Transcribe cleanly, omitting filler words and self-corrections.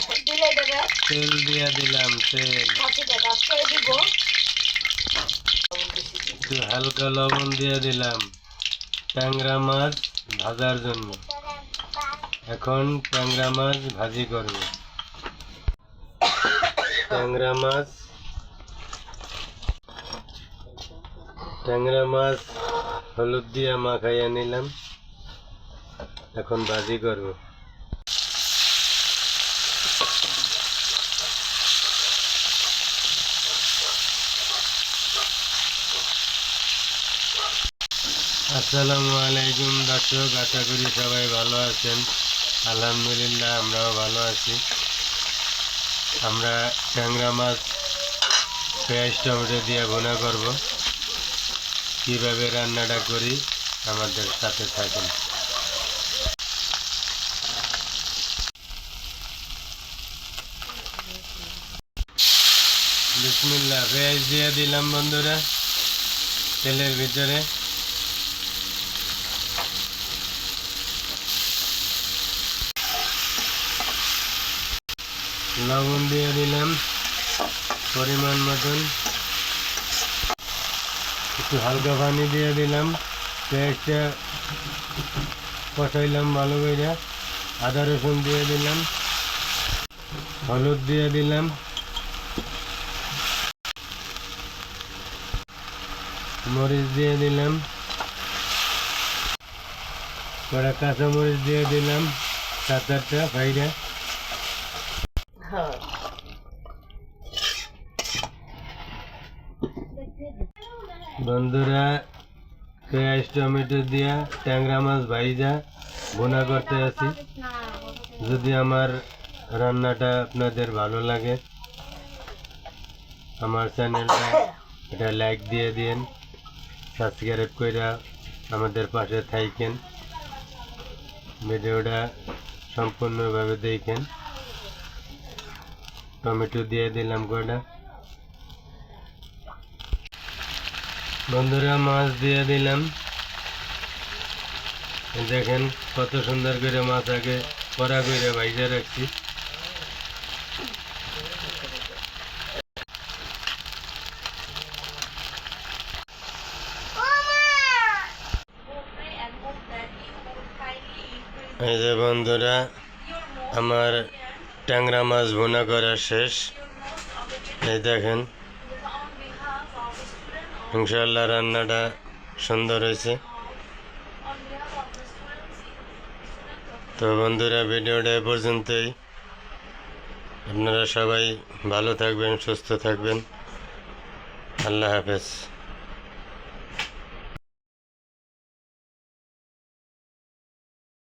তেল দিয়ে দিলাম, তেল একটু হালকা লবণ দিয়ে দিলাম ট্যাংরা মাছ ভাজার জন্য। এখন ট্যাংরা মাছ ভাজি করব। ট্যাংরা মাছ হলুদ দিয়ে মাখাইয়া নিলাম, এখন ভাজি করব। আসসালামু আলাইকুম দর্শক, আশা করি সবাই ভালো আছেন। আলহামদুলিল্লাহ আমরাও ভালো আছি। আমরা ট্যাংরা মাছ পেঁয়াজ টমেটো দিয়ে ভুনা করব। কিভাবে রান্নাটা করি আমাদের সাথে থাকুন। বিসমিল্লাহ, পেঁয়াজ দিয়ে দিলাম বন্ধুরা তেলের ভিতরে। লবণ দিয়ে দিলাম পরিমাণ মতন, একটু হালকা পানি দিয়ে দিলাম। পেঁয়াজটা কষাইলাম ভালো করে। আদা রসুন দিয়ে দিলাম, হলুদ দিয়ে দিলাম, মরিচ দিয়ে দিলাম, কড়া কাঁচা মরিচ দিয়ে দিলাম 7-8টা ফাইডা। বন্ধুরা পেঁয়াজ টমেটো দিয়া ট্যাংরা মাছ ভাইজা ভুনা করতে আছি। যদি আমার রান্নাটা আপনাদের ভালো লাগে, আমার চ্যানেলটা এটা লাইক দিয়ে দিন, সাবস্ক্রাইব করে আমাদের পাশে থাকেন, ভিডিওটা সম্পূর্ণভাবে দেখেন। টমেটো দিয়ে দিলাম কয়টা। বন্ধুরা মাছ দিয়ে দিলাম, দেখেন কত সুন্দর করে মাছ আগে কড়া করে ভাইজা রাখছি। এই যে বন্ধুরা আমার ট্যাংরা মাছ ভুনা করা শেষ। এই দেখেন ইনশাআল্লাহ রান্নাটা সুন্দর হয়েছে। তো বন্ধুরা ভিডিওটা এ পর্যন্তই। আপনারা সবাই ভালো থাকবেন, সুস্থ থাকবেন। আল্লাহ হাফেজ।